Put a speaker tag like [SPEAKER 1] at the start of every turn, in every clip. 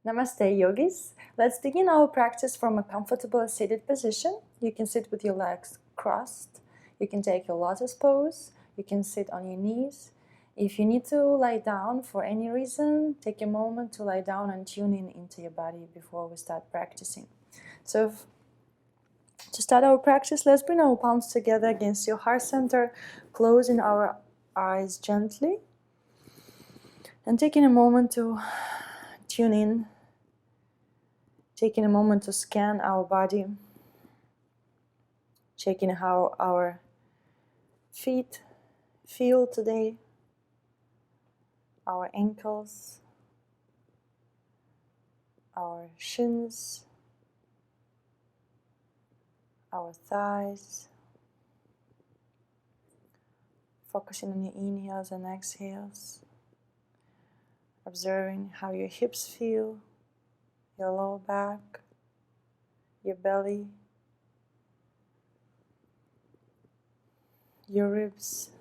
[SPEAKER 1] Namaste, yogis. Let's begin our practice from a comfortable seated position. You can sit with your legs crossed. You can take your lotus pose. You can sit on your knees. If you need to lie down for any reason, take a moment to lie down and tune in into your body before we start practicing. So, to start our practice, let's bring our palms together against your heart center, closing our eyes gently, and taking a moment to tune in, taking a moment to scan our body, checking how our feet feel today, our ankles, our shins, our thighs, focusing on your inhales and exhales, observing how your hips feel, your lower back, your belly, your ribs,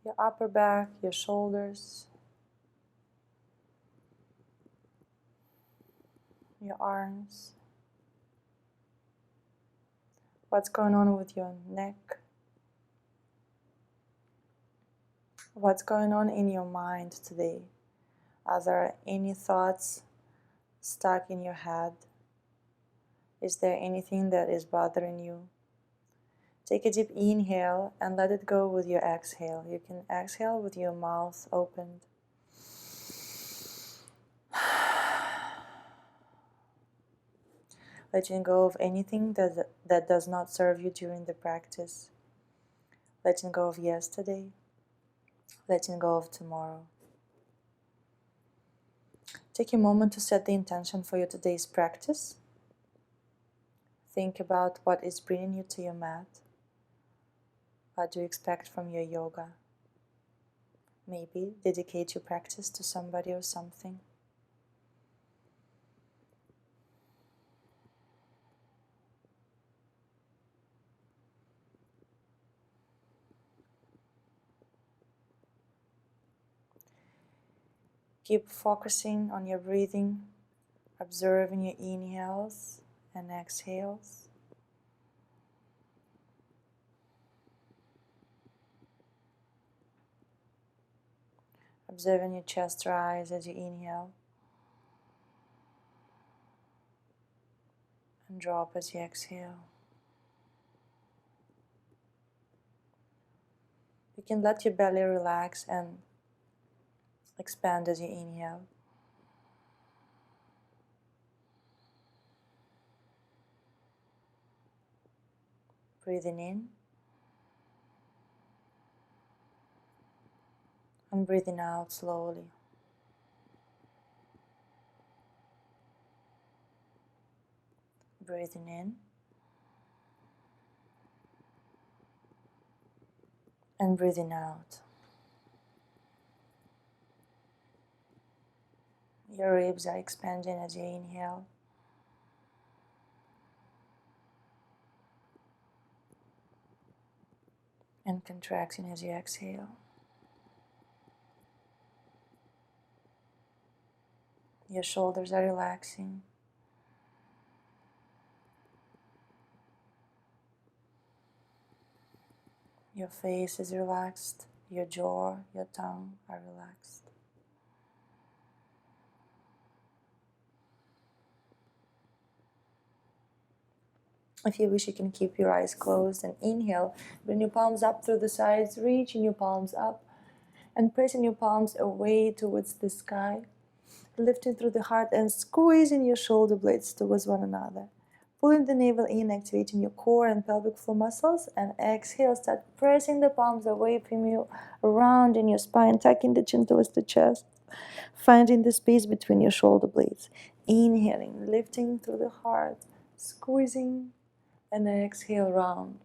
[SPEAKER 1] your upper back, your shoulders, your arms, what's going on with your neck, what's going on in your mind today. Are there any thoughts stuck in your head? Is there anything that is bothering you? Take a deep inhale and let it go with your exhale. You can exhale with your mouth opened. Letting go of anything that does not serve you during the practice. Letting go of yesterday. Letting go of tomorrow. Take a moment to set the intention for your today's practice. Think about what is bringing you to your mat. What do you expect from your yoga? Maybe dedicate your practice to somebody or something. Keep focusing on your breathing, observing your inhales and exhales. Observing your chest rise as you inhale and drop as you exhale. You can let your belly relax and expand as you inhale. Breathing in and breathing out slowly. Breathing in and breathing out. Your ribs are expanding as you inhale. And contracting as you exhale. Your shoulders are relaxing. Your face is relaxed. Your jaw, your tongue are relaxed. If you wish, you can keep your eyes closed and inhale. Bring your palms up through the sides, reaching your palms up and pressing your palms away towards the sky. Lifting through the heart and squeezing your shoulder blades towards one another. Pulling the navel in, activating your core and pelvic floor muscles. And exhale, start pressing the palms away from you, around in your spine, tucking the chin towards the chest. Finding the space between your shoulder blades. Inhaling, lifting through the heart, squeezing, and exhale round.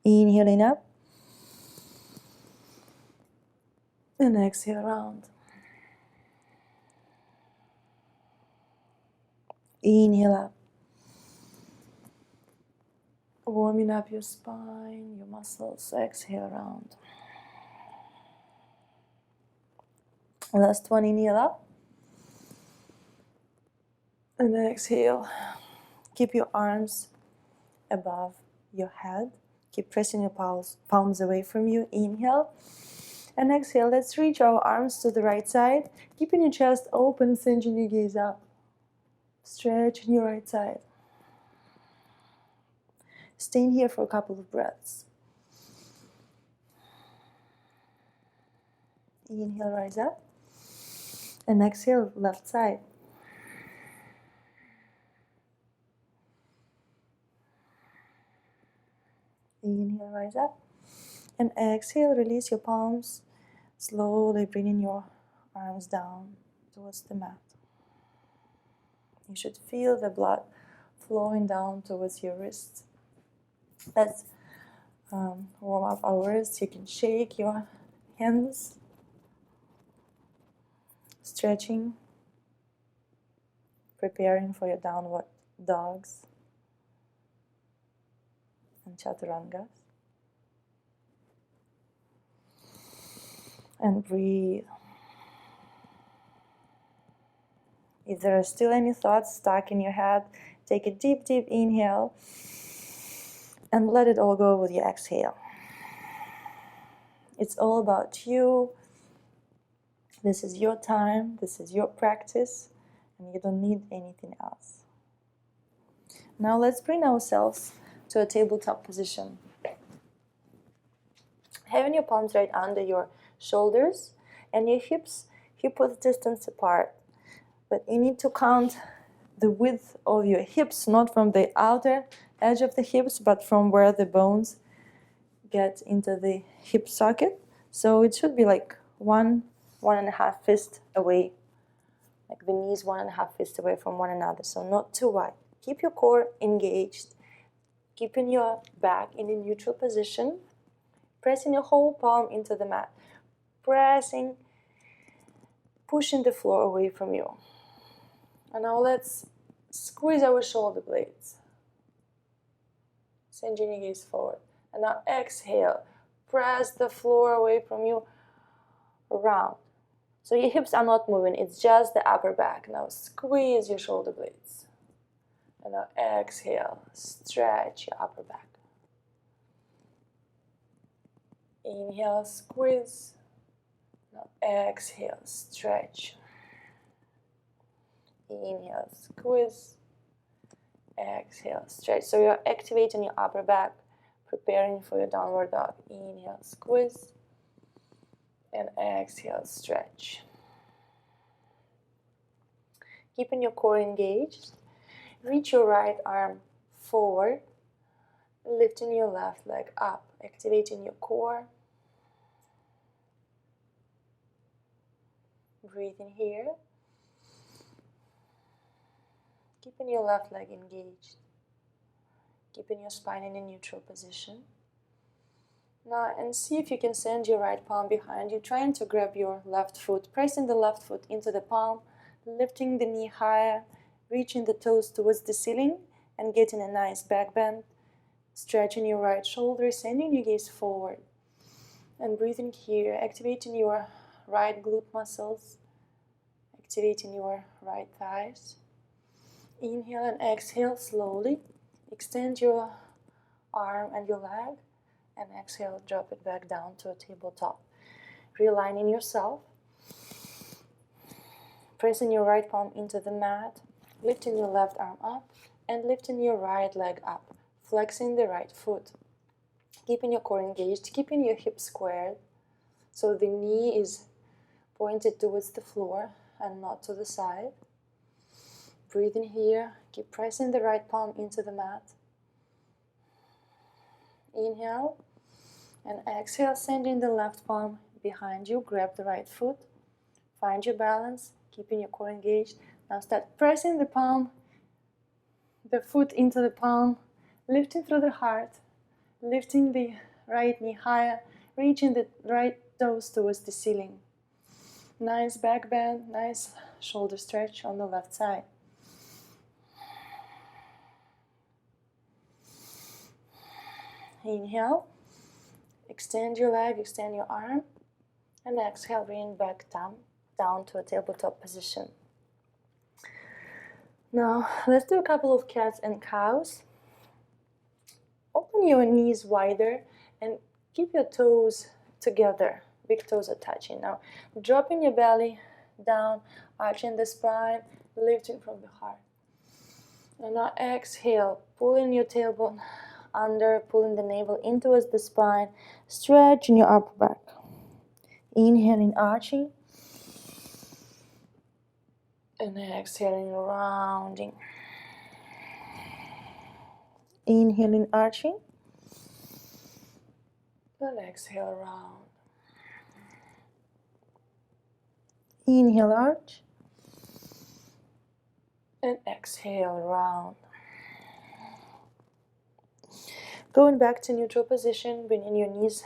[SPEAKER 1] Inhaling up. And exhale round. Inhale up. Warming up your spine, your muscles. Exhale round. Last one, inhale up. And exhale. Keep your arms above your head. Keep pressing your palms away from you. Inhale. And exhale. Let's reach our arms to the right side. Keeping your chest open, sending your gaze up. Stretching your right side. Staying here for a couple of breaths. Inhale, rise up. And exhale, left side. Inhale, rise up. And exhale, release your palms. Slowly bringing your arms down towards the mat. You should feel the blood flowing down towards your wrists. Let's warm up our wrists. You can shake your hands. Stretching. Preparing for your downward dogs and chaturangas. And breathe. If there are still any thoughts stuck in your head, take a deep, deep inhale and let it all go with your exhale. It's all about you. This is your time. This is your practice. And you don't need anything else. Now let's bring ourselves to a tabletop position. Having your palms right under your shoulders and your hips hip-width distance apart. But you need to count the width of your hips, not from the outer edge of the hips, but from where the bones get into the hip socket. So it should be like one and a half fist away, like the knees 1.5 fists away from one another, so not too wide. Keep your core engaged, keeping your back in a neutral position, pressing your whole palm into the mat, pressing, pushing the floor away from you. And now let's squeeze our shoulder blades. Send your gaze forward. And now exhale, press the floor away from you, around. So your hips are not moving, it's just the upper back. Now squeeze your shoulder blades. And now exhale, stretch your upper back. Inhale, squeeze. Now exhale, stretch. Inhale, squeeze. Exhale, stretch. So you're activating your upper back, preparing for your downward dog. Inhale, squeeze. And exhale, stretch. Keeping your core engaged, reach your right arm forward, lifting your left leg up, activating your core. Breathing here. Keeping your left leg engaged. Keeping your spine in a neutral position. Now, and see if you can send your right palm behind you, trying to grab your left foot, pressing the left foot into the palm, lifting the knee higher, reaching the toes towards the ceiling, and getting a nice back bend, stretching your right shoulder, sending your gaze forward, and breathing here, activating your right glute muscles, activating your right thighs. Inhale and exhale slowly, extend your arm and your leg, and exhale, drop it back down to a tabletop. Realigning yourself, pressing your right palm into the mat, lifting your left arm up, and lifting your right leg up, flexing the right foot. Keeping your core engaged, keeping your hips squared, so the knee is pointed towards the floor and not to the side. Breathing here, keep pressing the right palm into the mat. Inhale. And exhale, sending the left palm behind you. Grab the right foot. Find your balance, keeping your core engaged. Now start pressing the palm, the foot into the palm, lifting through the heart, lifting the right knee higher, reaching the right toes towards the ceiling. Nice back bend, nice shoulder stretch on the left side. Inhale. Extend your leg, extend your arm, and exhale, bring back down down to a tabletop position. Now, let's do a couple of cats and cows. Open your knees wider and keep your toes together. Big toes are touching. Now, dropping your belly down, arching the spine, lifting from the heart. And now exhale, pulling your tailbone under, pulling the navel in towards the spine, stretching your upper back. Inhaling, arching. And exhaling, rounding. Inhaling, arching. And exhale, round. Inhale, arch. And exhale, round. Going back to neutral position, bringing your knees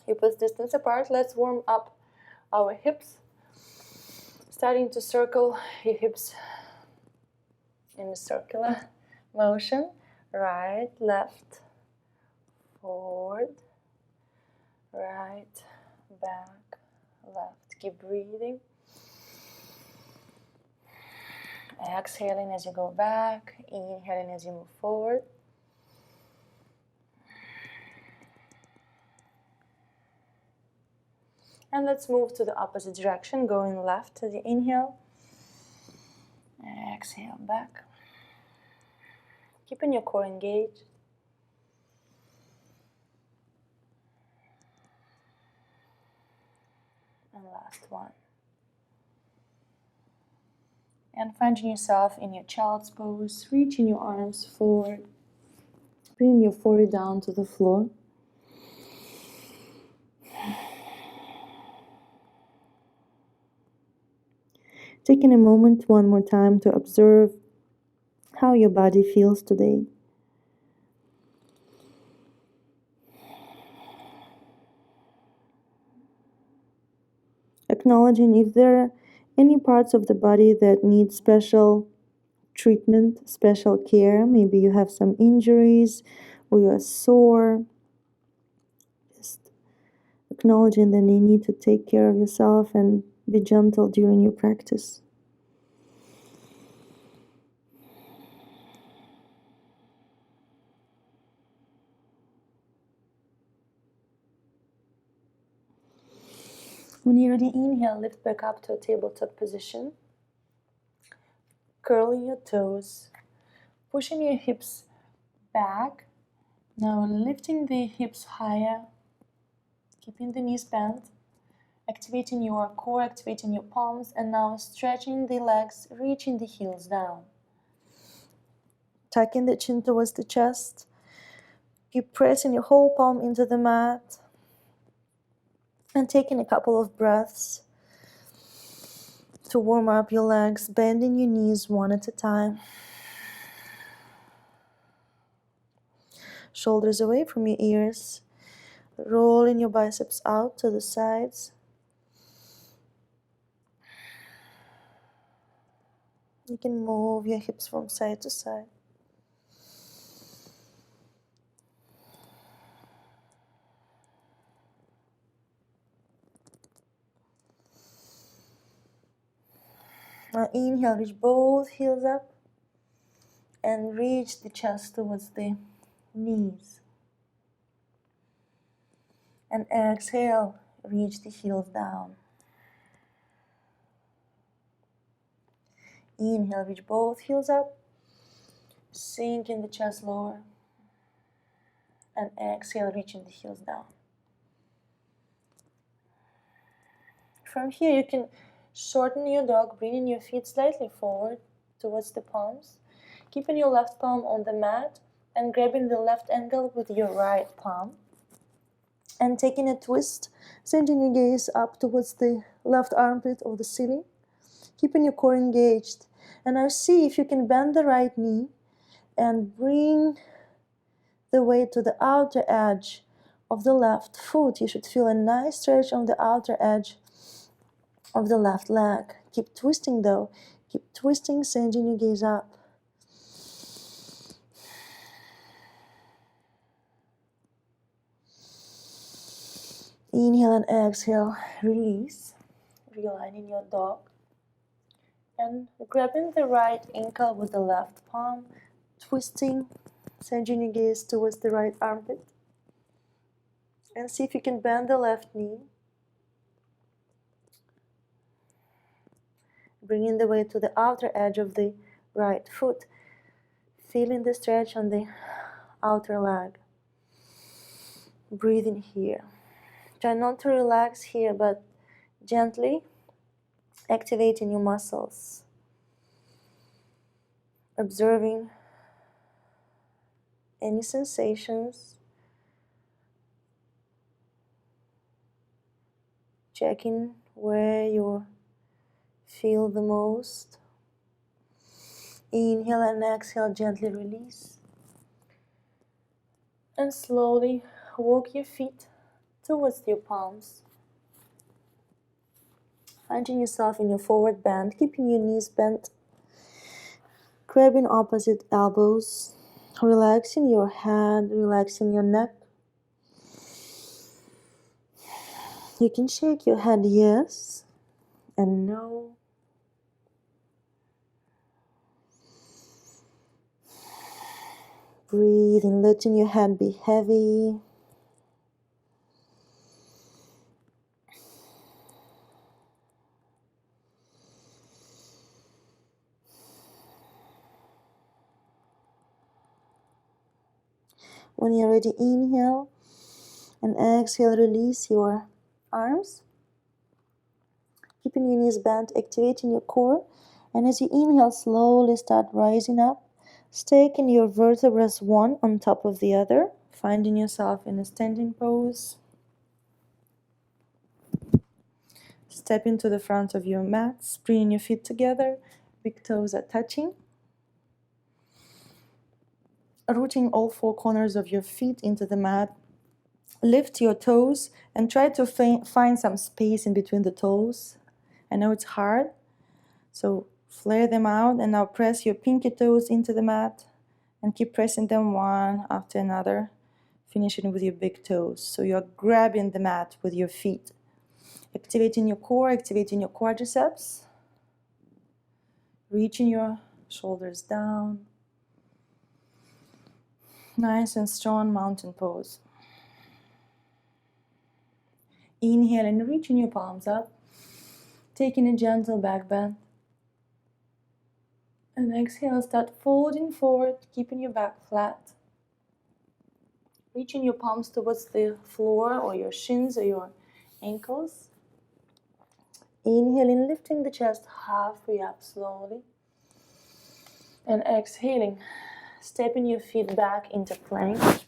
[SPEAKER 1] hip-width distance apart. Let's warm up our hips. Starting to circle your hips in a circular motion. Right, left, forward, right, back, left. Keep breathing. Exhaling as you go back, inhaling as you move forward. And let's move to the opposite direction, going left as you inhale. Exhale back. Keeping your core engaged. And last one. And finding yourself in your child's pose, reaching your arms forward, bringing your forehead down to the floor. Taking a moment one more time to observe how your body feels today. Acknowledging if there are any parts of the body that need special treatment, special care. Maybe you have some injuries or you are sore. Just acknowledging that you need to take care of yourself and be gentle during your practice. When you're ready, inhale, lift back up to a tabletop position. Curling your toes, pushing your hips back. Now lifting the hips higher, keeping the knees bent, activating your core, activating your palms, and now stretching the legs, reaching the heels down. Tucking the chin towards the chest. Keep pressing your whole palm into the mat. And taking a couple of breaths to warm up your legs, bending your knees one at a time. Shoulders away from your ears. Rolling your biceps out to the sides. You can move your hips from side to side. Now inhale, reach both heels up and reach the chest towards the knees. And exhale, reach the heels down. Inhale, reach both heels up, sink in the chest lower. And exhale, reaching the heels down. From here, you can shorten your dog, bringing your feet slightly forward towards the palms, keeping your left palm on the mat and grabbing the left ankle with your right palm. And taking a twist, sending your gaze up towards the left armpit of the ceiling, keeping your core engaged. And now see if you can bend the right knee and bring the weight to the outer edge of the left foot. You should feel a nice stretch on the outer edge of the left leg. Keep twisting though. Keep twisting, sending your gaze up. Inhale and exhale. Release. realigning your dog, and grabbing the right ankle with the left palm, twisting, sending your gaze towards the right armpit, and see if you can bend the left knee, bringing the weight to the outer edge of the right foot, feeling the stretch on the outer leg. Breathing here. Try not to relax here, but gently activating your muscles. Observing any sensations. Checking where you feel the most. Inhale and exhale, gently release. And slowly walk your feet towards your palms. Finding yourself in your forward bend, keeping your knees bent. Grabbing opposite elbows, relaxing your head, relaxing your neck. You can shake your head yes and no. Breathing, letting your head be heavy. When you're ready, inhale and exhale, release your arms. Keeping your knees bent, activating your core. And as you inhale, slowly start rising up, staking your vertebrae one on top of the other, finding yourself in a standing pose. Stepping to the front of your mat, bringing your feet together, big toes are touching. Rooting all four corners of your feet into the mat. Lift your toes and try to find some space in between the toes. I know it's hard, so flare them out and now press your pinky toes into the mat and keep pressing them one after another, finishing with your big toes. So you're grabbing the mat with your feet, activating your core, activating your quadriceps, reaching your shoulders down. Nice and strong mountain pose. Inhale and reaching your palms up, taking a gentle back bend. And exhale, start folding forward, keeping your back flat. Reaching your palms towards the floor or your shins or your ankles. Inhaling, lifting the chest halfway up slowly. And exhaling, stepping your feet back into plank.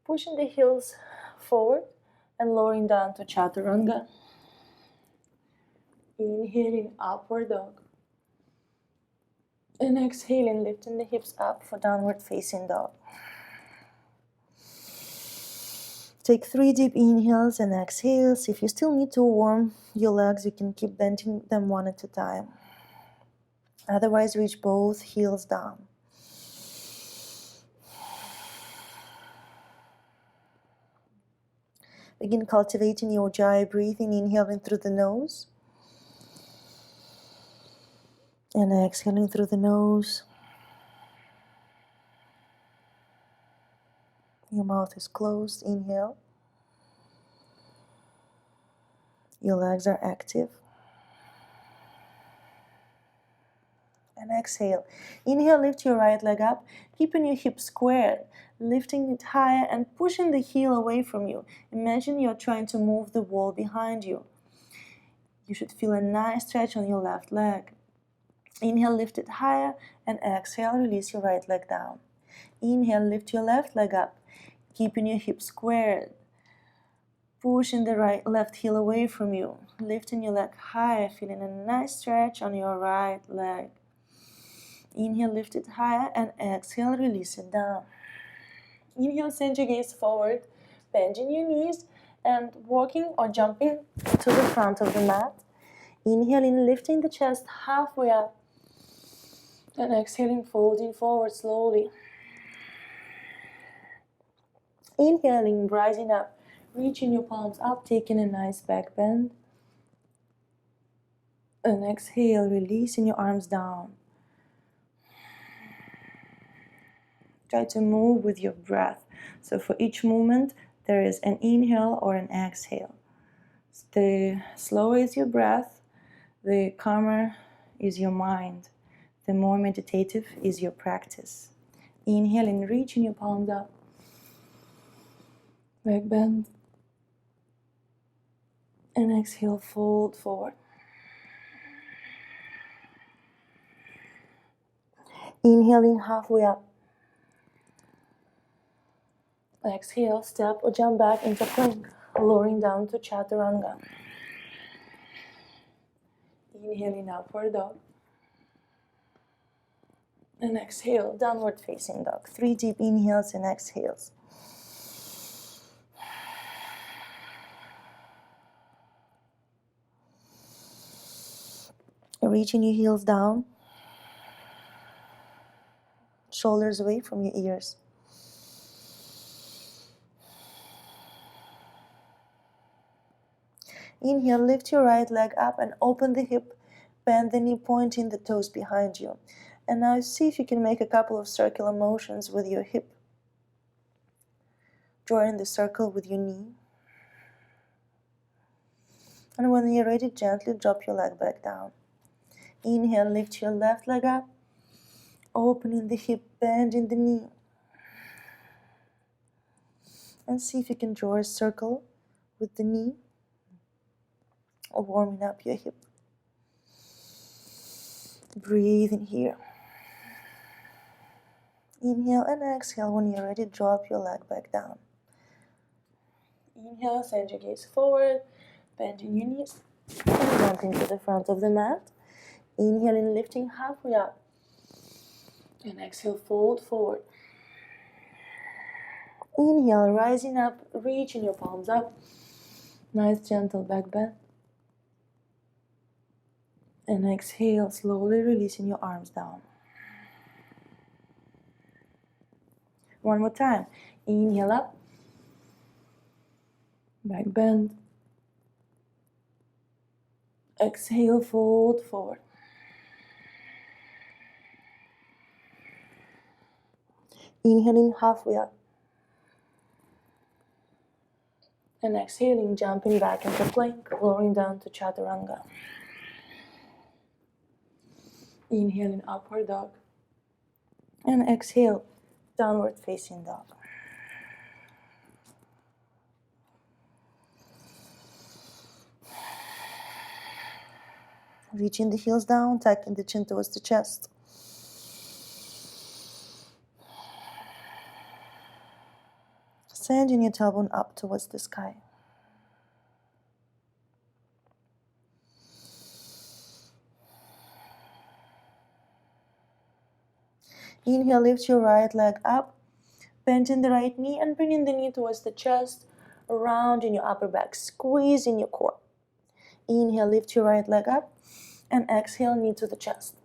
[SPEAKER 1] Pushing the heels forward and lowering down to chaturanga. Inhaling, upward dog. And exhaling, lifting the hips up for downward facing dog. Take 3 deep inhales and exhales. If you still need to warm your legs, you can keep bending them one at a time. Otherwise, reach both heels down. Begin cultivating your ujjayi breathing, inhaling through the nose. And exhaling through the nose. Your mouth is closed. Inhale. Your legs are active. And exhale. Inhale, lift your right leg up, keeping your hips squared, lifting it higher and pushing the heel away from you. Imagine you're trying to move the wall behind you. You should feel a nice stretch on your left leg. Inhale, lift it higher, and exhale, release your right leg down. Inhale, lift your left leg up, keeping your hips squared, pushing the left heel away from you, lifting your leg higher, feeling a nice stretch on your right leg. Inhale, lift it higher, and exhale, release it down. Inhale, send your gaze forward, bending your knees and walking or jumping to the front of the mat. Inhaling, lifting the chest halfway up, and exhaling, folding forward slowly. Inhaling, rising up, reaching your palms up, taking a nice back bend. And exhale, releasing your arms down. Try to move with your breath. So for each movement, there is an inhale or an exhale. The slower is your breath, the calmer is your mind, the more meditative is your practice. Inhale and reaching your palms up. Back bend. And exhale, fold forward. Inhaling halfway up. Exhale, step or jump back into plank, lowering down to chaturanga. Inhaling upward dog. And exhale, downward facing dog. 3 deep inhales and exhales. Reaching your heels down, shoulders away from your ears. Inhale, lift your right leg up and open the hip, bend the knee, pointing the toes behind you. And now see if you can make a couple of circular motions with your hip. Drawing the circle with your knee. And when you're ready, gently drop your leg back down. Inhale, lift your left leg up, opening the hip, bending the knee. And see if you can draw a circle with the knee, or warming up your hip. Breathe in here. Inhale and exhale. When you're ready, drop your leg back down. Inhale, send your gaze forward, bending your knees, and jumping to the front of the mat. Inhaling, lifting halfway up. And exhale, fold forward. Inhale, rising up, reaching your palms up. Nice gentle back bend. And exhale, slowly releasing your arms down. One more time. Inhale up. Back bend. Exhale, fold forward. Inhaling halfway up. And exhaling, jumping back into plank, lowering down to chaturanga. Inhaling, upward dog. And exhale, downward facing dog. Reaching the heels down, tucking the chin towards the chest. Sending your tailbone up towards the sky. Inhale, lift your right leg up, bending the right knee and bringing the knee towards the chest, rounding your upper back, squeezing your core. Inhale, lift your right leg up, and exhale, knee to the chest.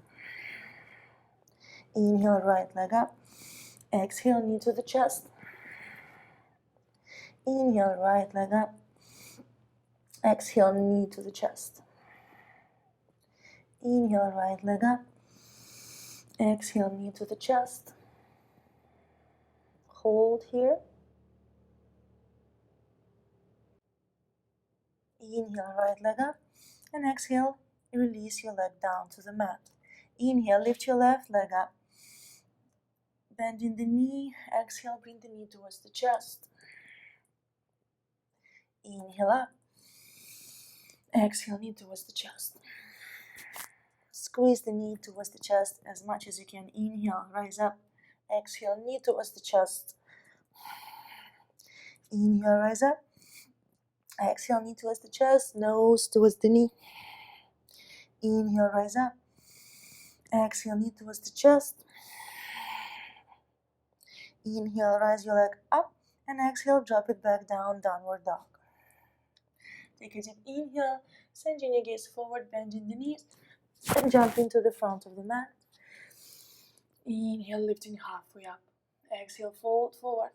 [SPEAKER 1] Inhale, right leg up, exhale, knee to the chest. Inhale, right leg up, exhale, knee to the chest. Inhale, right leg up, exhale, knee to the chest. Hold here. Inhale, right leg up, and exhale, release your leg down to the mat. Inhale, lift your left leg up, bending the knee. Exhale, bring the knee towards the chest. Inhale up, exhale, knee towards the chest. Squeeze the knee towards the chest as much as you can. Inhale, rise up, exhale, knee towards the chest. Inhale, rise up, exhale, knee towards the chest, nose towards the knee. Inhale, rise up, exhale, knee towards the chest. Inhale, rise your leg up, and exhale, drop it back down, downward dog. Take a deep inhale, sending your gaze forward, bending the knees, and jumping to the front of the mat. Inhale, lifting halfway up. Exhale, fold forward.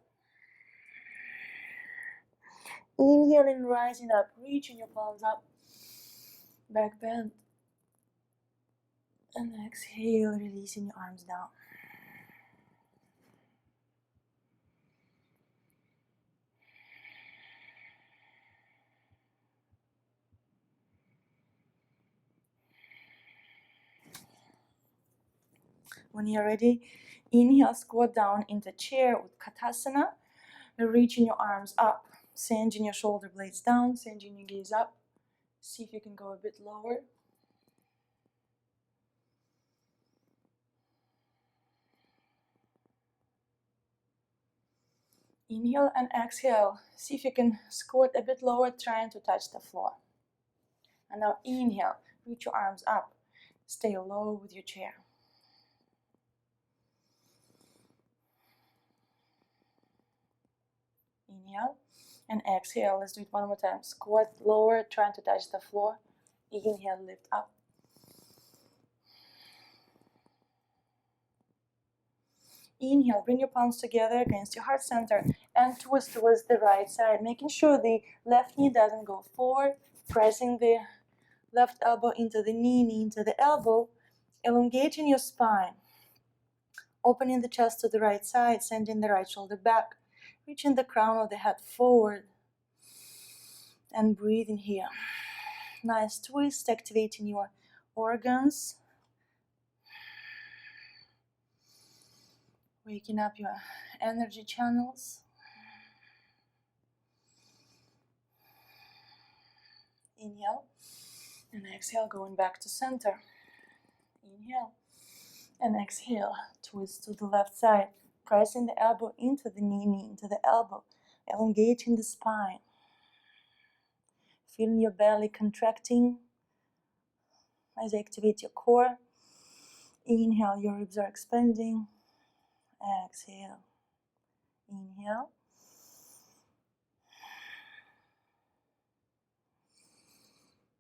[SPEAKER 1] Inhaling, rising up, reaching your palms up. Back bend. And exhale, releasing your arms down. When you're ready, inhale, squat down into chair with Katasana. Reaching your arms up, sending your shoulder blades down, sending your gaze up. See if you can go a bit lower. Inhale and exhale. See if you can squat a bit lower, trying to touch the floor. And now inhale, reach your arms up. Stay low with your chair. Inhale and exhale. Let's do it one more time. Squat lower, trying to touch the floor. Inhale, lift up. Inhale, bring your palms together against your heart center and twist towards the right side, making sure the left knee doesn't go forward, pressing the left elbow into the knee, knee into the elbow, elongating your spine, opening the chest to the right side, sending the right shoulder back, reaching the crown of the head forward, and breathing here. Nice twist, activating your organs, waking up your energy channels. Inhale and exhale, going back to center. Inhale and exhale, twist to the left side, pressing the elbow into the knee, knee into the elbow, elongating the spine. Feeling your belly contracting as you activate your core. Inhale, your ribs are expanding. Exhale. Inhale.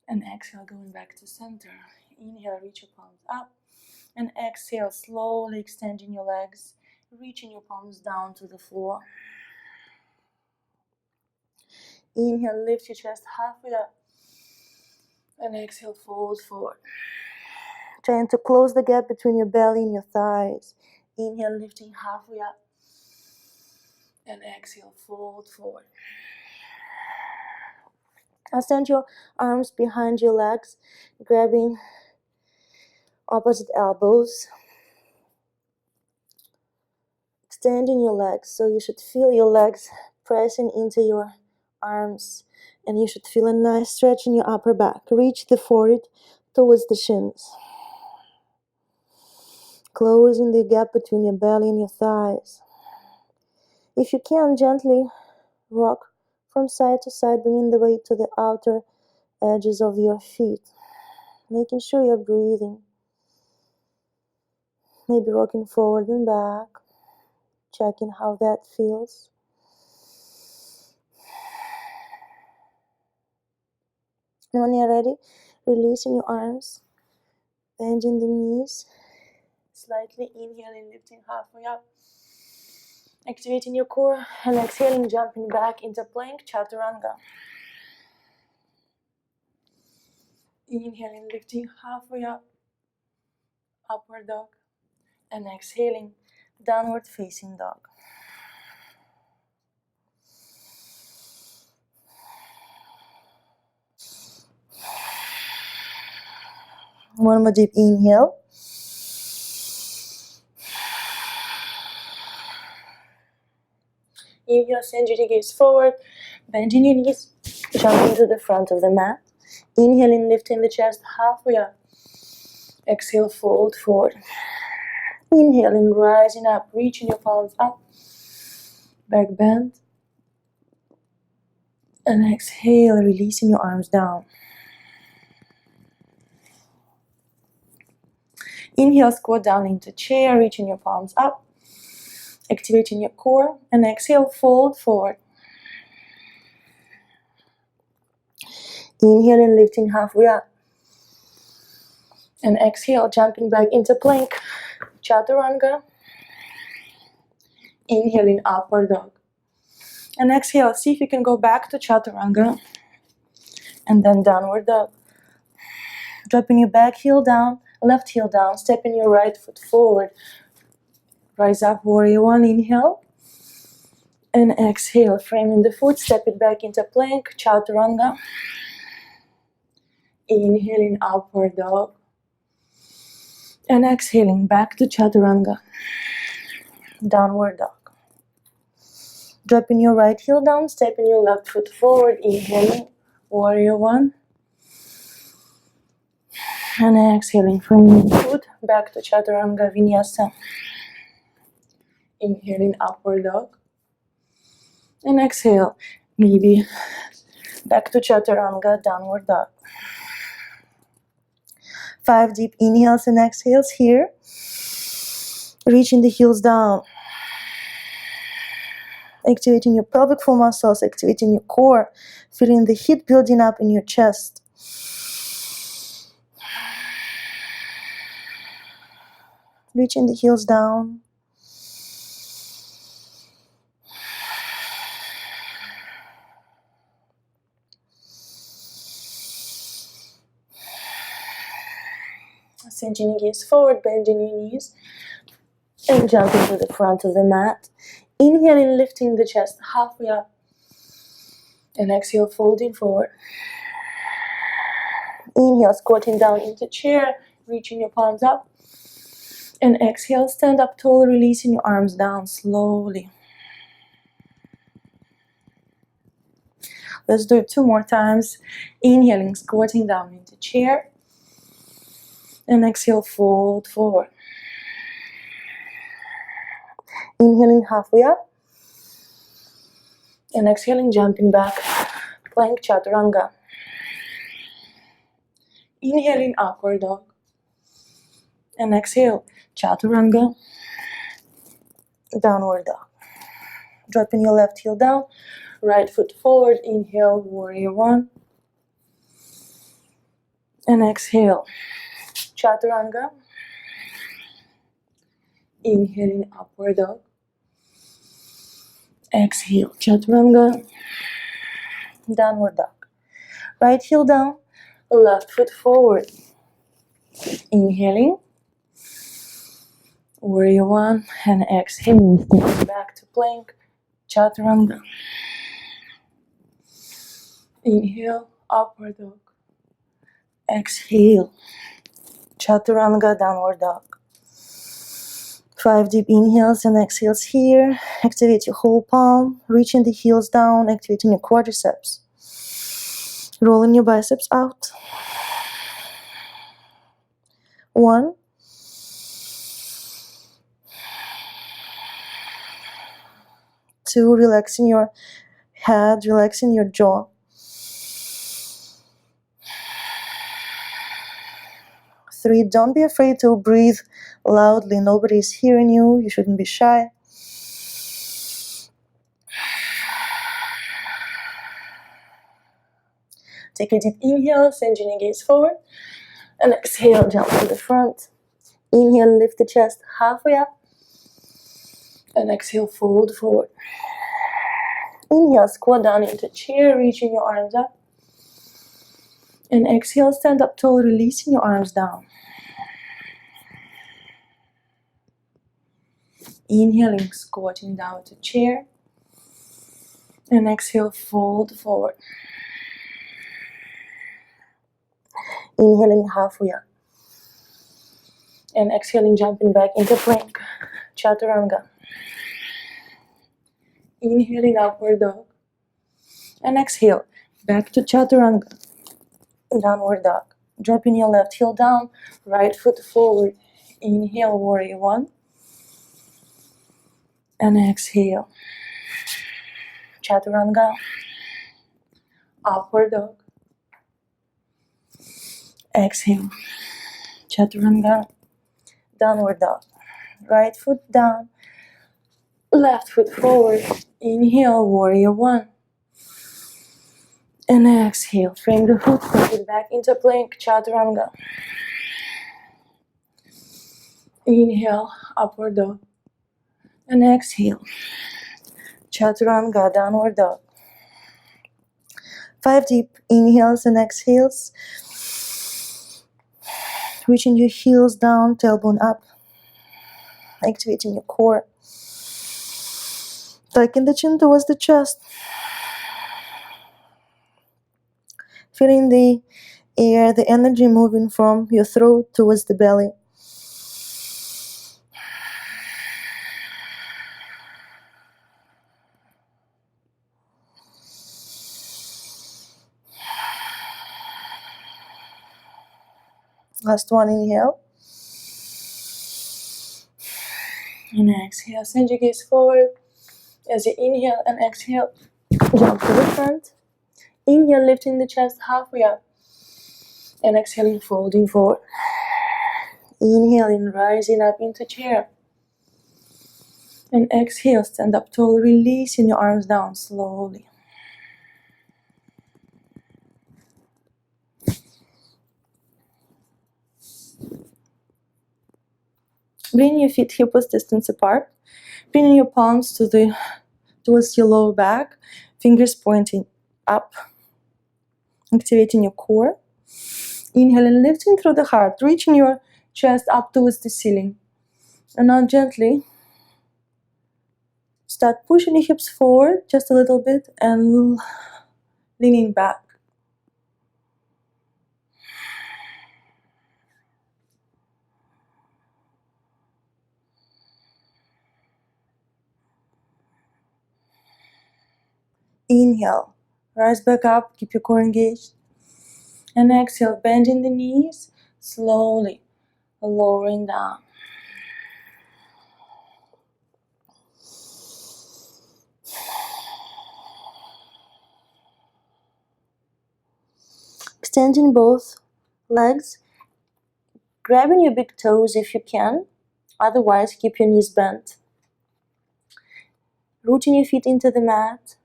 [SPEAKER 1] And exhale, going back to center. Inhale, reach your palms up. And exhale, slowly extending your legs, reaching your palms down to the floor. Inhale, lift your chest halfway up. And exhale, fold forward. Trying to close the gap between your belly and your thighs. Inhale, lifting halfway up. And exhale, fold forward. Now send your arms behind your legs, grabbing opposite elbows. Extending your legs, so you should feel your legs pressing into your arms, and you should feel a nice stretch in your upper back. Reach the forehead towards the shins, closing the gap between your belly and your thighs. If you can, gently rock from side to side, bringing the weight to the outer edges of your feet, making sure you're breathing. Maybe rocking forward and back, checking how that feels. And when you're ready, releasing your arms, bending the knees, slightly inhaling, lifting halfway up, activating your core, and exhaling, jumping back into plank chaturanga. Inhaling, lifting halfway up, upward dog, and exhaling, downward facing dog. One more deep inhale. Inhale, send your gaze forward, bending your knees, jumping to the front of the mat. Inhaling, lifting the chest halfway up. Exhale, fold forward. Inhaling, rising up, reaching your palms up. Back bend. And exhale, releasing your arms down. Inhale, squat down into chair, reaching your palms up. Activating your core. And exhale, fold forward. Inhaling, lifting halfway up. And exhale, jumping back into plank chaturanga. Inhaling, upward dog. And exhale, see if you can go back to chaturanga. And then downward dog. Dropping your back heel down, Left heel down, stepping your right foot forward. Rise up, warrior one, inhale. And exhale, framing the foot, step it back into plank, chaturanga. Inhaling, upward dog. And exhaling, back to chaturanga. Downward dog. Dropping your right heel down, stepping your left foot forward, inhaling, warrior one. And exhaling from your foot, back to chaturanga vinyasa. Inhaling, upward dog. And exhale, maybe back to chaturanga, downward dog. 5 deep inhales and exhales here. Reaching the heels down. Activating your pelvic floor muscles, activating your core, feeling the heat building up in your chest. Reaching the heels down. Sending your gaze forward, bending your knees, and jumping to the front of the mat. Inhaling, lifting the chest halfway up. And exhale, folding forward. Inhale, squatting down into chair, reaching your palms up. And exhale, stand up tall, releasing your arms down slowly. Let's do it 2 more times. Inhaling, squatting down into chair. And exhale, fold forward. Inhaling, halfway up. And exhaling, jumping back. Plank chaturanga. Inhaling, upward dog. And exhale, chaturanga. Downward dog. Dropping your left heel down. Right foot forward. Inhale, warrior one. And exhale, chaturanga. Inhaling, upward dog. Exhale, chaturanga. Downward dog. Right heel down, left foot forward. Inhaling, warrior one, and exhaling, step back to plank, chaturanga. Inhale, upward dog. Exhale, chaturanga, downward dog. 5 deep inhales and exhales here. Activate your whole palm, reaching the heels down, activating your quadriceps. Rolling your biceps out. 1. 2, relaxing your head, relaxing your jaw. 3, don't be afraid to breathe loudly. Nobody's hearing you. You shouldn't be shy. Take a deep inhale, sending your gaze forward. And exhale, jump to the front. Inhale, lift the chest halfway up. And exhale, fold forward. Inhale, squat down into chair, reaching your arms up. And exhale, stand up tall, releasing your arms down. Inhaling, squatting down to chair. And exhale, fold forward. Inhaling, halfway up. And exhaling, jumping back into plank, chaturanga. Inhaling, upward dog. And exhale, back to chaturanga, downward dog. Dropping your left heel down, right foot forward. Inhale, warrior one. And exhale, chaturanga, upward dog. Exhale, chaturanga, downward dog. Right foot down, left foot forward. Inhale, warrior one. And exhale, frame the foot, put it back into plank, chaturanga. Inhale, upward dog. And exhale, chaturanga, downward dog. 5 deep inhales and exhales.
[SPEAKER 2] Reaching your heels down, tailbone up. Activating your core. Tucking the chin towards the chest. Feeling the air, the energy moving from your throat towards the belly. Last one, inhale. And exhale, send your gaze forward. As you inhale and exhale, jump to the front. Inhale, lifting the chest halfway up. And exhaling, folding forward. Inhaling, rising up into chair. And exhale, stand up tall, releasing your arms down slowly. Bring your feet hip width distance apart. Bringing your palms towards your lower back. Fingers pointing up. Activating your core. Inhaling, lifting through the heart. Reaching your chest up towards the ceiling. And now gently start pushing your hips forward just a little bit and leaning back. Inhale, rise back up, keep your core engaged. And exhale, bending the knees, slowly lowering down. Extending both legs, grabbing your big toes if you can, otherwise keep your knees bent. Rooting your feet into the mat.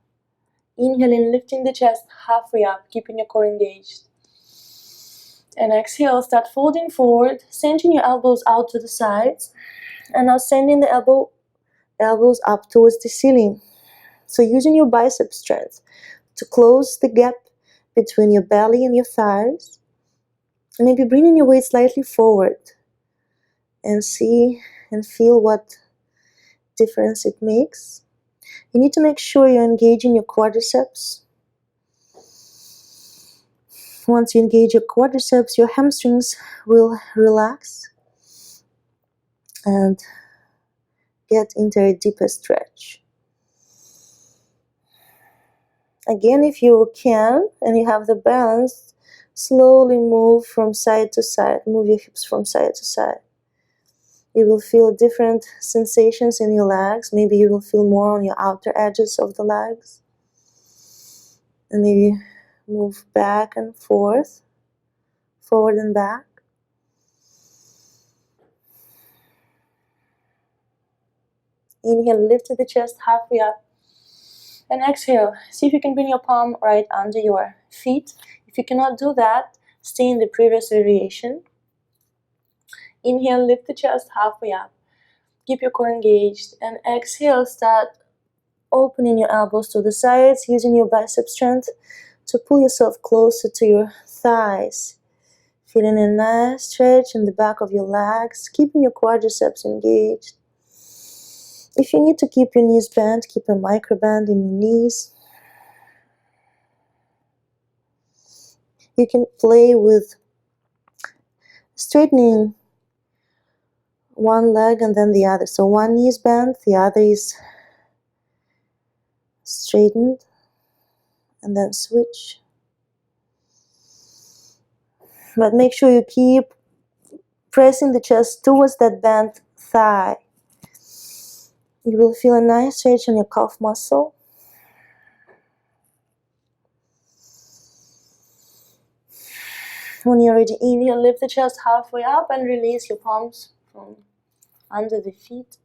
[SPEAKER 2] Inhaling, lifting the chest halfway up, keeping your core engaged. And exhale, start folding forward, sending your elbows out to the sides. And now sending the elbows up towards the ceiling. So using your bicep strength to close the gap between your belly and your thighs. And maybe bringing your weight slightly forward. And see and feel what difference it makes. You need to make sure you're engaging your quadriceps. Once you engage your quadriceps, your hamstrings will relax and get into a deeper stretch. Again, if you can and you have the balance, slowly move from side to side. Move your hips from side to side. You will feel different sensations in your legs. Maybe you will feel more on your outer edges of the legs. And maybe move back and forth, forward and back. Inhale, lift the chest halfway up. And exhale, see if you can bring your palm right under your feet. If you cannot do that, stay in the previous variation. Inhale, lift the chest halfway up. Keep your core engaged. And exhale, start opening your elbows to the sides, using your bicep strength to pull yourself closer to your thighs. Feeling a nice stretch in the back of your legs, keeping your quadriceps engaged. If you need to keep your knees bent, keep a micro bend in your knees. You can play with straightening one leg and then the other. So one knee is bent, the other is straightened, and then switch. But make sure you keep pressing the chest towards that bent thigh. You will feel a nice stretch in your calf muscle. When you're ready, inhale, lift the chest halfway up and release your palms from under the feet.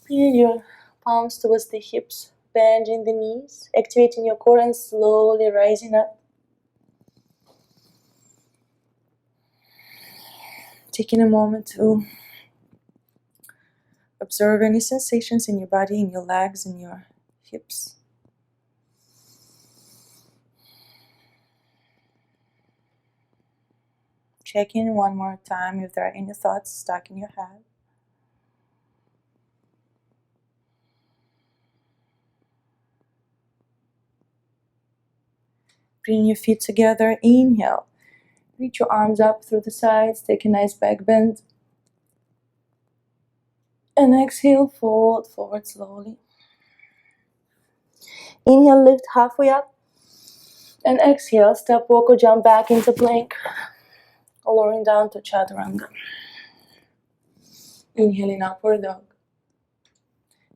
[SPEAKER 2] Bring your palms towards the hips, bending the knees, activating your core and slowly rising up. Taking a moment to observe any sensations in your body, in your legs, in your hips. check in one more time if there are any thoughts stuck in your head. Bring your feet together. Inhale. Reach your arms up through the sides. Take a nice back bend. And exhale, fold forward slowly. Inhale, lift halfway up. And exhale, step, walk or jump back into plank. Lowering down to chaturanga. Inhaling, upward dog.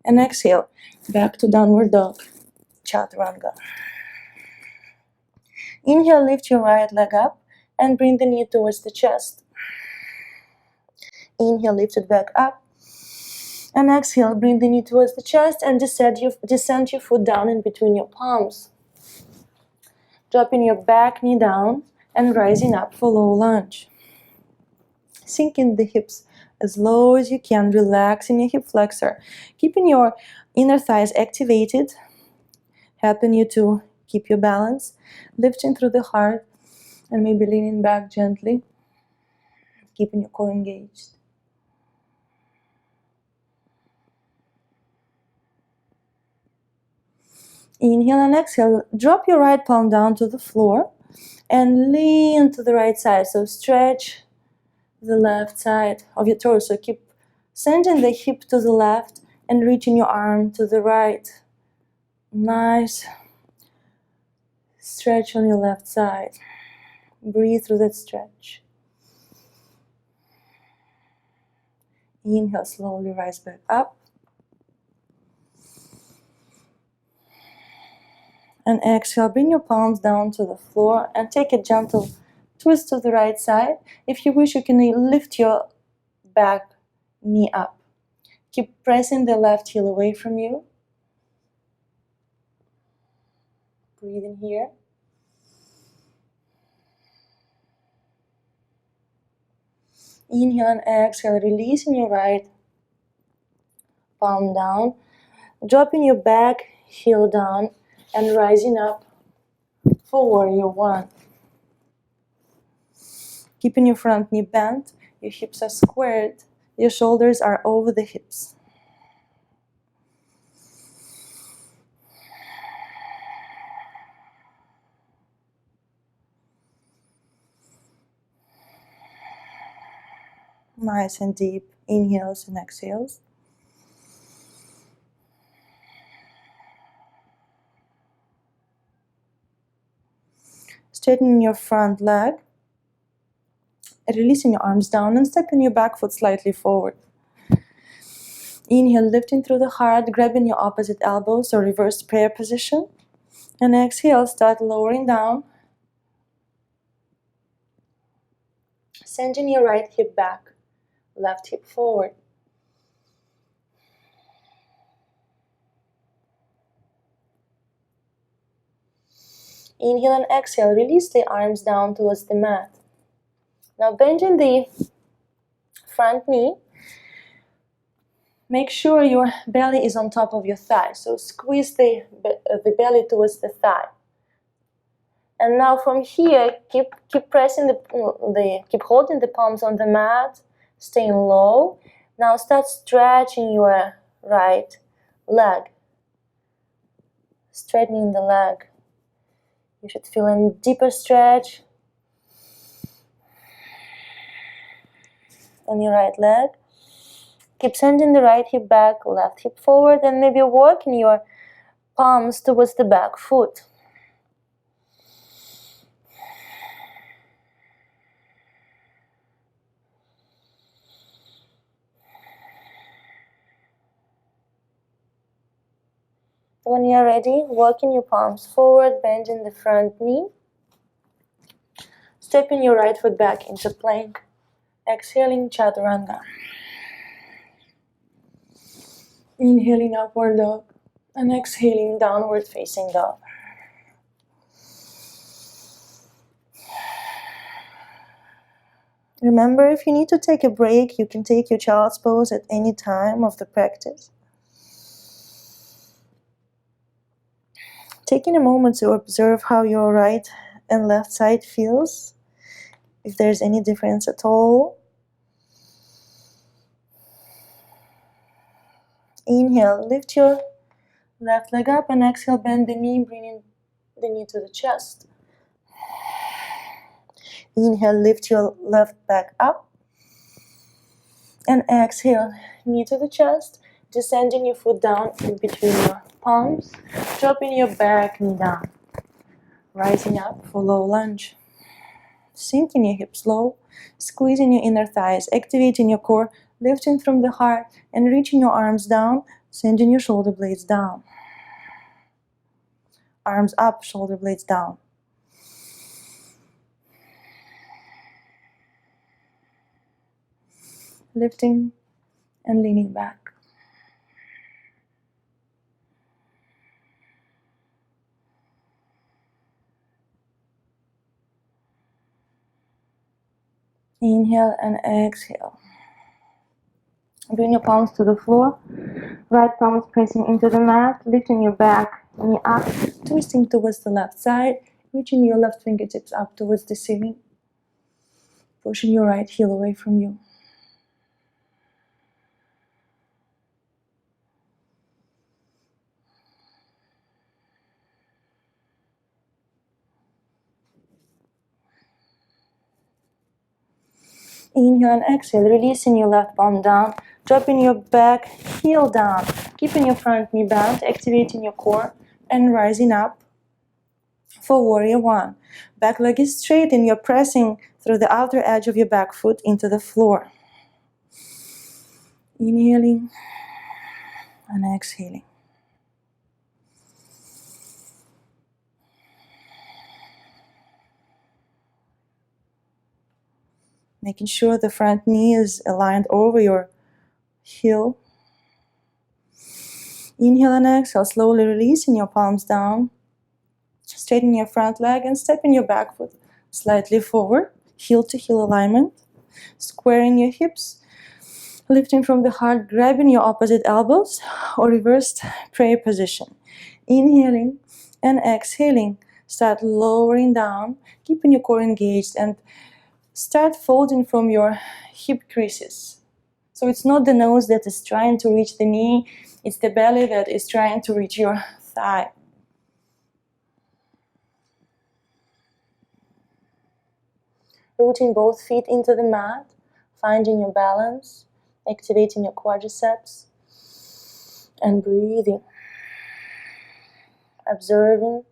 [SPEAKER 2] And exhale, back to downward dog, chaturanga. Inhale, lift your right leg up and bring the knee towards the chest. Inhale, lift it back up. And exhale, bring the knee towards the chest and descend your foot down in between your palms. Dropping your back knee down and rising up for low lunge. Sinking the hips as low as you can, relaxing your hip flexor, keeping your inner thighs activated, helping you to keep your balance, lifting through the heart, and maybe leaning back gently, keeping your core engaged. Inhale and exhale. Drop your right palm down to the floor and lean to the right side. So stretch the left side of your torso. Keep sending the hip to the left and reaching your arm to the right. Nice stretch on your left side. Breathe through that stretch. Inhale, slowly rise back up. And exhale, bring your palms down to the floor and take a gentle twist to the right side. If you wish, you can lift your back knee up. Keep pressing the left heel away from you. Breathe in here. Inhale and exhale, releasing your right palm down. Dropping your back heel down and rising up for warrior one. Keeping your front knee bent, your hips are squared, your shoulders are over the hips. Nice and deep inhales and exhales. Straightening your front leg, releasing your arms down and stepping your back foot slightly forward. Inhale, lifting through the heart, grabbing your opposite elbow, so reverse prayer position. And exhale, start lowering down. Sending your right hip back, left hip forward. Inhale and exhale, release the arms down towards the mat. Now bending the front knee, make sure your belly is on top of your thigh. So squeeze the belly towards the thigh. And now from here, keep pressing keep holding the palms on the mat, staying low. Now start stretching your right leg, straightening the leg. You should feel a deeper stretch on your right leg. Keep sending the right hip back, left hip forward, and maybe working your palms towards the back foot. When you're ready, walking your palms forward, bending the front knee. Stepping your right foot back into plank. Exhaling, chaturanga. Inhaling, upward dog. And exhaling, downward facing dog. Remember, if you need to take a break, you can take your child's pose at any time of the practice. Taking a moment to observe how your right and left side feels. if there's any difference at all. Inhale, lift your left leg up, and exhale, bend the knee, bringing the knee to the chest. Inhale, lift your left back up, and exhale, knee to the chest, descending your foot down in between your palms, dropping your back knee down, rising up for low lunge. Sinking your hips low, squeezing your inner thighs, activating your core, lifting from the heart, and reaching your arms down, sending your shoulder blades down. Arms up, shoulder blades down. Lifting and leaning back. Inhale and exhale. Bring your palms to the floor. Right palm is pressing into the mat, lifting your back knee up, twisting towards the left side, reaching your left fingertips up towards the ceiling, pushing your right heel away from you. Inhale and exhale, releasing your left palm down, dropping your back heel down, keeping your front knee bent, activating your core, and rising up for warrior one. Back leg is straight and you're pressing through the outer edge of your back foot into the floor. Inhaling and exhaling. Making sure the front knee is aligned over your heel. Inhale and exhale, slowly releasing your palms down. Straighten your front leg and stepping your back foot slightly forward, heel to heel alignment. Squaring your hips, lifting from the heart, grabbing your opposite elbows or reversed prayer position. Inhaling and exhaling, start lowering down, keeping your core engaged, and start folding from your hip creases. So it's not the nose that is trying to reach the knee, it's the belly that is trying to reach your thigh. Rooting both feet into the mat, finding your balance, activating your quadriceps, and breathing. Observing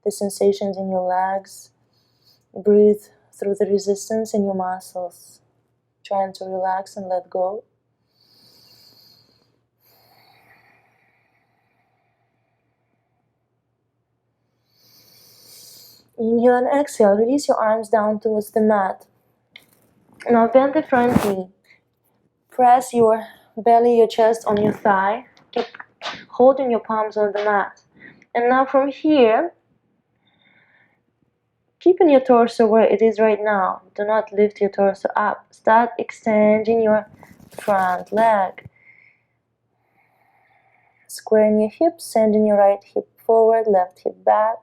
[SPEAKER 2] the sensations in your legs. Breathe through the resistance in your muscles, trying to relax and let go. Inhale and exhale, release your arms down towards the mat. Now bend the front knee. Press your belly, your chest on your thigh. Keep holding your palms on the mat. And now from here, keeping your torso where it is right now. Do not lift your torso up. Start extending your front leg. Squaring your hips, sending your right hip forward, left hip back.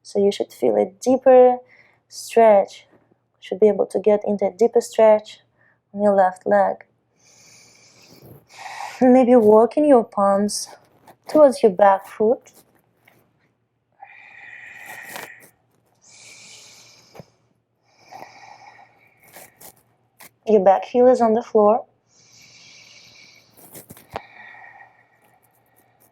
[SPEAKER 2] So you should feel a deeper stretch. Should be able to get into a deeper stretch on your left leg. And maybe walking your palms towards your back foot. Your back heel is on the floor.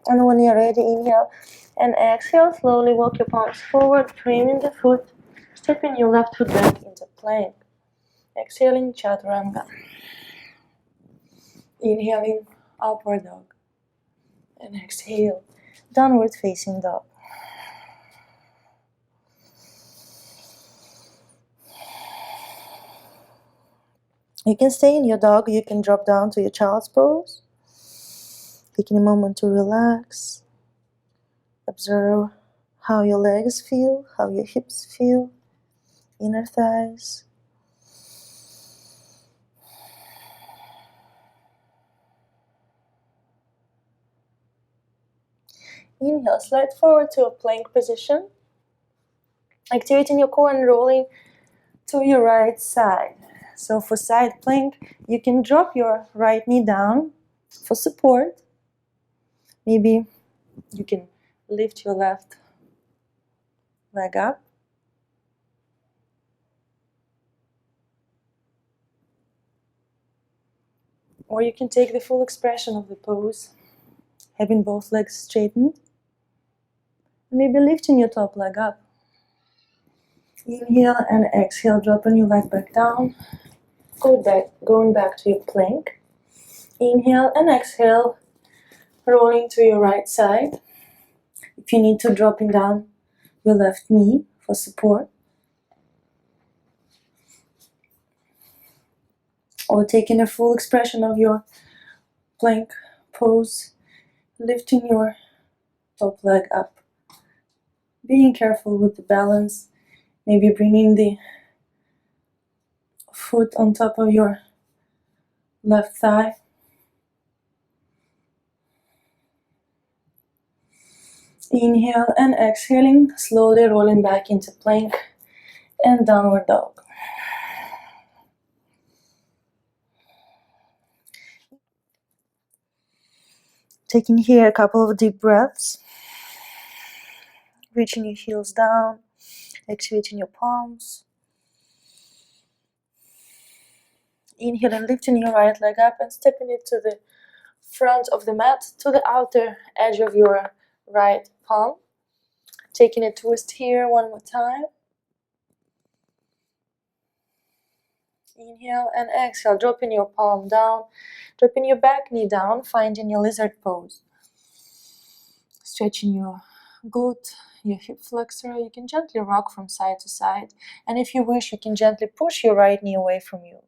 [SPEAKER 2] And when you're ready, inhale and exhale. Slowly walk your palms forward, framing the foot, stepping your left foot back into plank. Exhaling, chaturanga. Inhaling, upward dog. And exhale, downward facing dog. You can stay in your dog, you can drop down to your child's pose. Taking a moment to relax. Observe how your legs feel, how your hips feel, inner thighs. Inhale, slide forward to a plank position. Activating your core and rolling to your right side. So for side plank, you can drop your right knee down for support. Maybe you can lift your left leg up. Or you can take the full expression of the pose, having both legs straightened. Maybe lifting your top leg up. Inhale and exhale, dropping your leg back down. Going back to your plank. Inhale and exhale, rolling to your right side. If you need to, dropping down your left knee for support. Or taking a full expression of your plank pose, lifting your top leg up. Being careful with the balance, maybe bringing the foot on top of your left thigh. Inhale and exhaling, slowly rolling back into plank and downward dog. Taking here a couple of deep breaths. Reaching your heels down, activating your palms. Inhaling, lifting your right leg up and stepping it to the front of the mat, to the outer edge of your right palm. Taking a twist here one more time. Inhale and exhale, dropping your palm down, dropping your back knee down, finding your lizard pose. Stretching your glute, your hip flexor. You can gently rock from side to side. And if you wish, you can gently push your right knee away from you.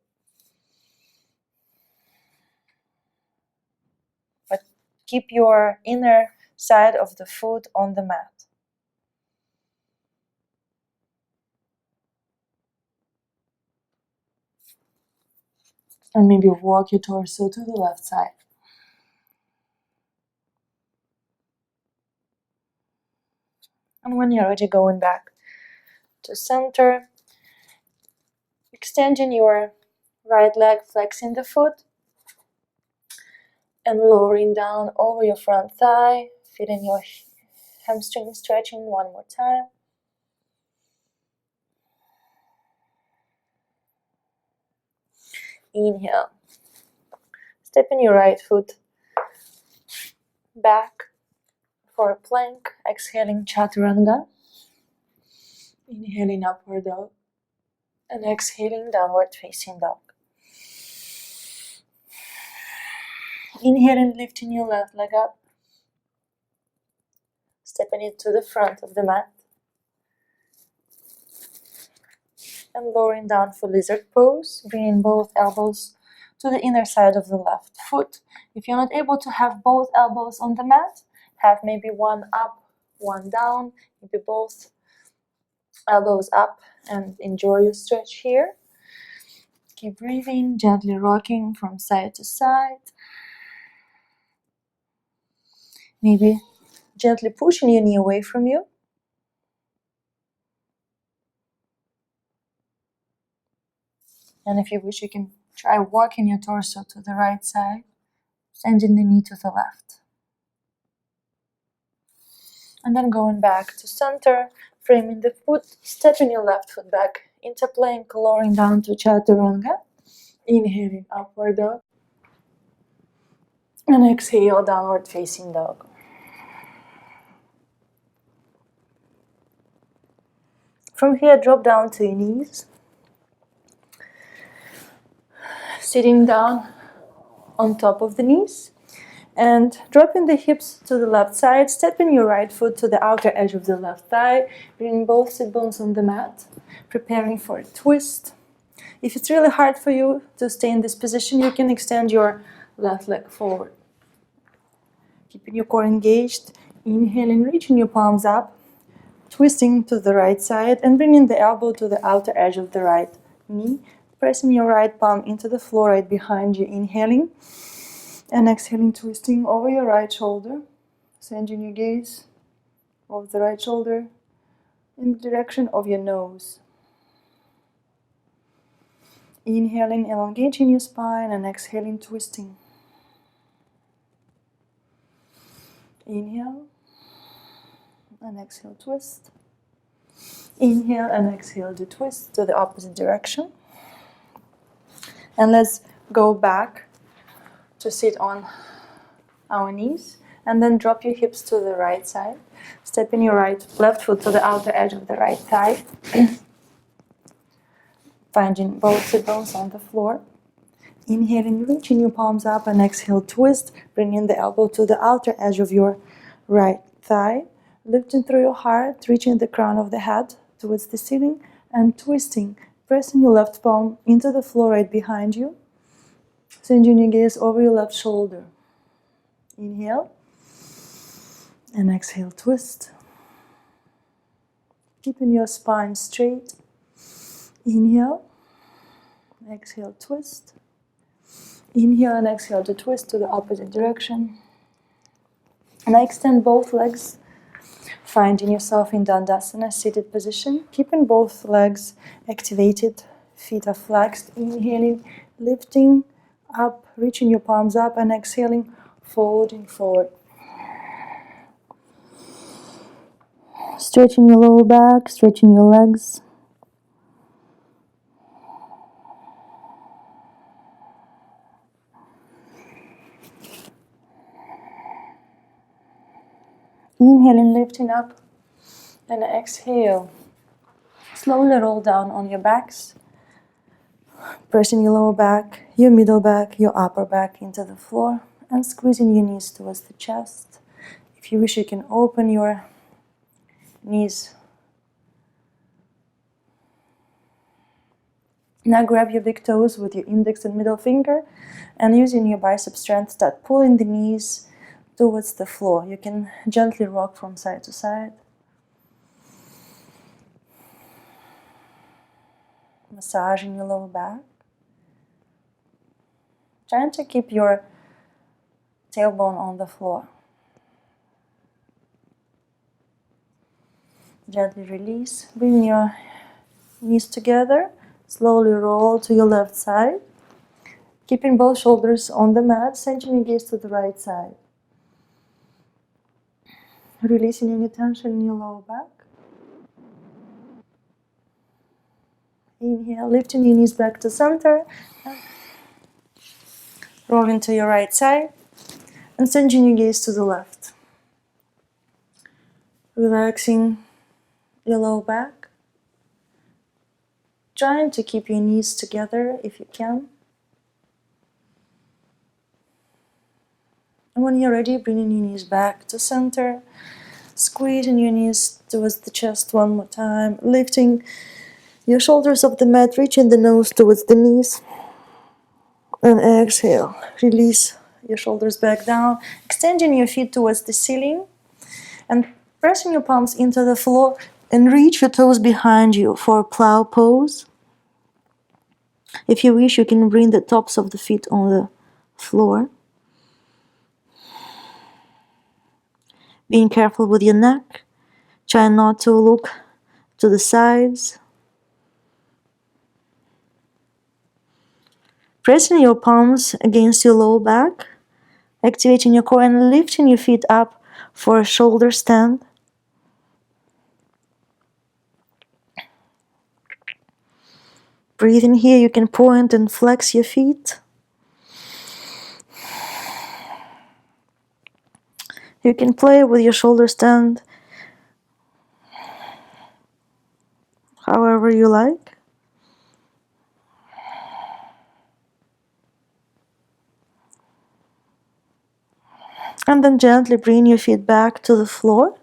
[SPEAKER 2] But keep your inner side of the foot on the mat. And maybe walk your torso to the left side. And when you're ready, going back to center, extending your right leg, flexing the foot, and lowering down over your front thigh, feeling your hamstring stretching one more time. Inhale. Stepping your right foot back for a plank. Exhaling chaturanga. Inhaling upward dog. And exhaling downward facing dog. Inhaling, lifting your left leg up. Stepping it to the front of the mat. And lowering down for lizard pose, bringing both elbows to the inner side of the left foot. If you're not able to have both elbows on the mat, have maybe one up, one down, maybe both elbows up, and enjoy your stretch here. Keep breathing, gently rocking from side to side. Maybe gently pushing your knee away from you. And if you wish, you can try walking your torso to the right side, sending the knee to the left. And then going back to center, framing the foot, stepping your left foot back into plank, lowering down to chaturanga. Inhaling upward dog. And exhale, downward facing dog. From here, drop down to your knees. Sitting down on top of the knees. And dropping the hips to the left side, stepping your right foot to the outer edge of the left thigh, bringing both sit bones on the mat, preparing for a twist. If it's really hard for you to stay in this position, you can extend your left leg forward. Keeping your core engaged, inhaling, reaching your palms up, twisting to the right side, and bringing the elbow to the outer edge of the right knee, pressing your right palm into the floor right behind you, inhaling. And exhaling, twisting over your right shoulder, sending your gaze over the right shoulder in the direction of your nose.
[SPEAKER 1] Inhaling, elongating your spine, and exhaling, twisting. Inhale and exhale, twist. Inhale and exhale to twist to the opposite direction. And let's go back to sit on our knees. And then drop your hips to the right side. Step in your left foot to the outer edge of the right thigh. Finding both sit bones on the floor. Inhaling, reaching your palms up, and exhale, twist, bringing the elbow to the outer edge of your right thigh. Lifting through your heart, reaching the crown of the head towards the ceiling, and twisting, pressing your left palm into the floor right behind you. Sending your gaze over your left shoulder. Inhale, and exhale, twist. Keeping your spine straight. Inhale, exhale, twist. Inhale and exhale to twist to the opposite direction. And extend both legs, finding yourself in Dandasana, seated position. Keeping both legs activated, feet are flexed. Inhaling, lifting up, reaching your palms up, and exhaling, folding forward. Stretching your lower back, stretching your legs. Inhaling, lifting up, and exhale. Slowly roll down on your backs, pressing your lower back, your middle back, your upper back into the floor, and squeezing your knees towards the chest. If you wish, you can open your knees. Now grab your big toes with your index and middle finger, and using your bicep strength, start pulling the knees towards the floor. You can gently rock from side to side. Massaging your lower back. Trying to keep your tailbone on the floor. Gently release. Bring your knees together. Slowly roll to your left side. Keeping both shoulders on the mat, sending your gaze to the right side. Releasing any tension in your lower back. Inhale, lifting your knees back to center. Rolling to your right side. And sending your gaze to the left. Relaxing your lower back. Trying to keep your knees together if you can. And when you're ready, bringing your knees back to center. Squeezing your knees towards the chest one more time. Lifting your shoulders off the mat, reaching the nose towards the knees. And exhale. Release your shoulders back down. Extending your feet towards the ceiling. And pressing your palms into the floor. And reach your toes behind you for a plow pose. If you wish, you can bring the tops of the feet on the floor. Being careful with your neck. Try not to look to the sides. Pressing your palms against your lower back. Activating your core and lifting your feet up for a shoulder stand. Breathing here, you can point and flex your feet. You can play with your shoulder stand however you like. And then gently bring your feet back to the floor.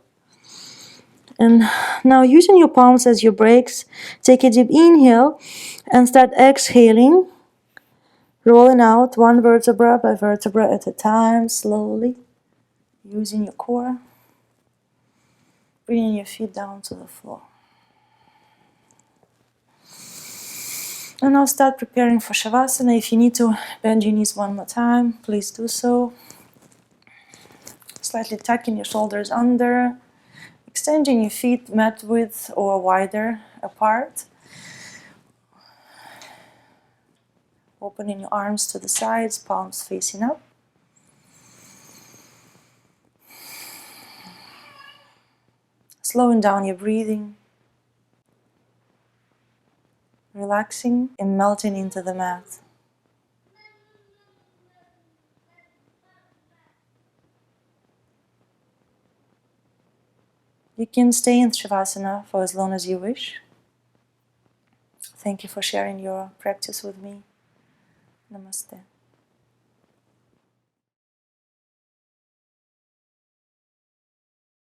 [SPEAKER 1] And now using your palms as your brakes, take a deep inhale and start exhaling. Rolling out one vertebra by vertebra at a time, slowly. Using your core. Bringing your feet down to the floor. And now start preparing for Shavasana. If you need to bend your knees one more time, please do so. Slightly tucking your shoulders under. Extending your feet mat width or wider apart. Opening your arms to the sides, palms facing up. Slowing down your breathing. Relaxing and melting into the mat. You can stay in Shavasana for as long as you wish. Thank you for sharing your practice with me. Namaste.